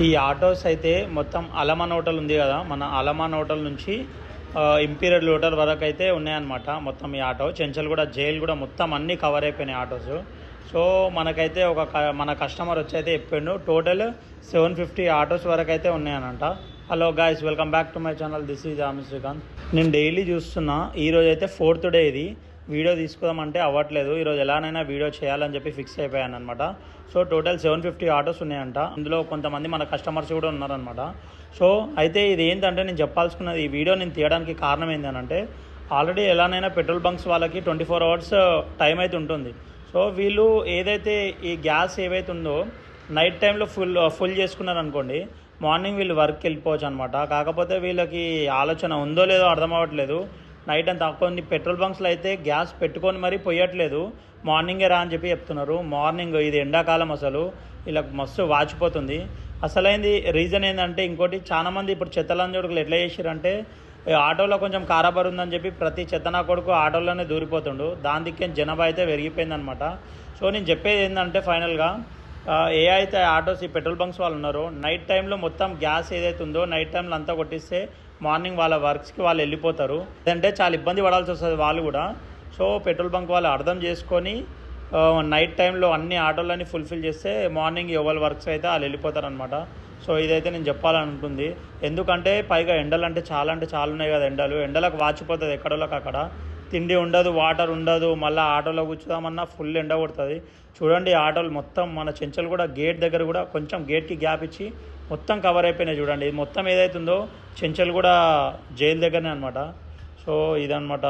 ఈ ఆటోస్ అయితే మొత్తం అలమాన్ హోటల్ ఉంది కదా, మన అలమాన్ హోటల్ నుంచి ఇంపీరియల్ హోటల్ వరకు అయితే ఉన్నాయన్నమాట. మొత్తం ఈ ఆటో చెంచల్గూడ జైలు కూడా మొత్తం అన్నీ కవర్ అయిపోయినాయి ఆటోస్. సో మనకైతే మన కస్టమర్ వచ్చి అయితే చెప్పిండు టోటల్ 750 ఆటోస్ వరకు అయితే ఉన్నాయనంట. Hello guys, welcome back to my channel. This is ఆమి శ్రీకాంత్. నేను డైలీ చూస్తున్నా, ఈరోజు అయితే 4th డే. ఇది వీడియో తీసుకుందామంటే అవ్వట్లేదు. ఈరోజు ఎలానైనా వీడియో చేయాలని చెప్పి ఫిక్స్ అయిపోయాను అనమాట. సో టోటల్ 750 ఆటోస్ ఉన్నాయంట. అందులో కొంతమంది మన కస్టమర్స్ కూడా ఉన్నారనమాట. సో అయితే ఇది ఏంటంటే నేను చెప్పాల్సుకున్నది, ఈ వీడియో నేను తీయడానికి కారణం ఏంటంటే ఆల్రెడీ ఎలానైనా పెట్రోల్ బంక్స్ వాళ్ళకి 24 hours టైం అయితే ఉంటుంది. సో వీళ్ళు ఏదైతే ఈ గ్యాస్ ఏవైతే ఉందో నైట్ టైంలో ఫుల్ చేసుకున్నారనుకోండి, మార్నింగ్ వీళ్ళు వర్క్కి వెళ్ళిపోవచ్చు అనమాట. కాకపోతే వీళ్ళకి ఆలోచన ఉందో లేదో అర్థం అవ్వట్లేదు. నైట్ అంతా కొన్ని పెట్రోల్ బంక్స్లో అయితే గ్యాస్ పెట్టుకొని మరీ పోయట్లేదు, మార్నింగే రా అని చెప్పి చెప్తున్నారు. మార్నింగ్ ఇది ఎండాకాలం, అసలు ఇలా మస్తు వాచిపోతుంది. అసలైంది రీజన్ ఏంటంటే ఇంకోటి, చాలామంది ఇప్పుడు చెత్తలంజోడుకులు ఎట్లా చేసారంటే ఆటోలో కొంచెం కారాబర్ ఉందని చెప్పి ప్రతి చెత్తనా కొడుకు ఆటోలోనే దూరిపోతుండు. దాని దిక్కే జనాభా అయితే పెరిగిపోయిందనమాట. సో నేను చెప్పేది ఏంటంటే ఫైనల్గా ఏ అయితే ఆటోస్ ఈ పెట్రోల్ బంక్స్ వాళ్ళు ఉన్నారో నైట్ టైంలో మొత్తం గ్యాస్ ఏదైతే ఉందో నైట్ టైంలో అంతా కొట్టిస్తే మార్నింగ్ వాళ్ళ వర్క్స్కి వాళ్ళు వెళ్ళిపోతారు. అంటే చాలా ఇబ్బంది పడాల్సి వస్తుంది వాళ్ళు కూడా. సో పెట్రోల్ బంక్ వాళ్ళు అర్థం చేసుకొని నైట్ టైంలో అన్ని ఆటోలని ఫుల్ఫిల్ చేస్తే మార్నింగ్ ఎవరి వర్క్స్ అయితే వాళ్ళు వెళ్ళిపోతారనమాట. సో ఇదైతే నేను చెప్పాలనుకుంది. ఎందుకంటే పైగా ఎండలు అంటే చాలా ఉన్నాయి కదా, ఎండలకు వాచిపోతుంది ఎక్కడోళ్ళకి అక్కడ. తిండి ఉండదు, వాటర్ ఉండదు, మళ్ళీ ఆటోలో కూర్చుదామన్నా ఫుల్ ఎండ కొడుతుంది. చూడండి ఆటోలు మొత్తం మన చెంచల్ కూడా గేట్ దగ్గర కూడా కొంచెం గేట్కి గ్యాప్ ఇచ్చి మొత్తం కవర్ అయిపోయినాయి. చూడండి ఇది మొత్తం ఏదైతుందో చెంచల్ కూడా జైలు దగ్గరనే అనమాట. సో ఇదనమాట.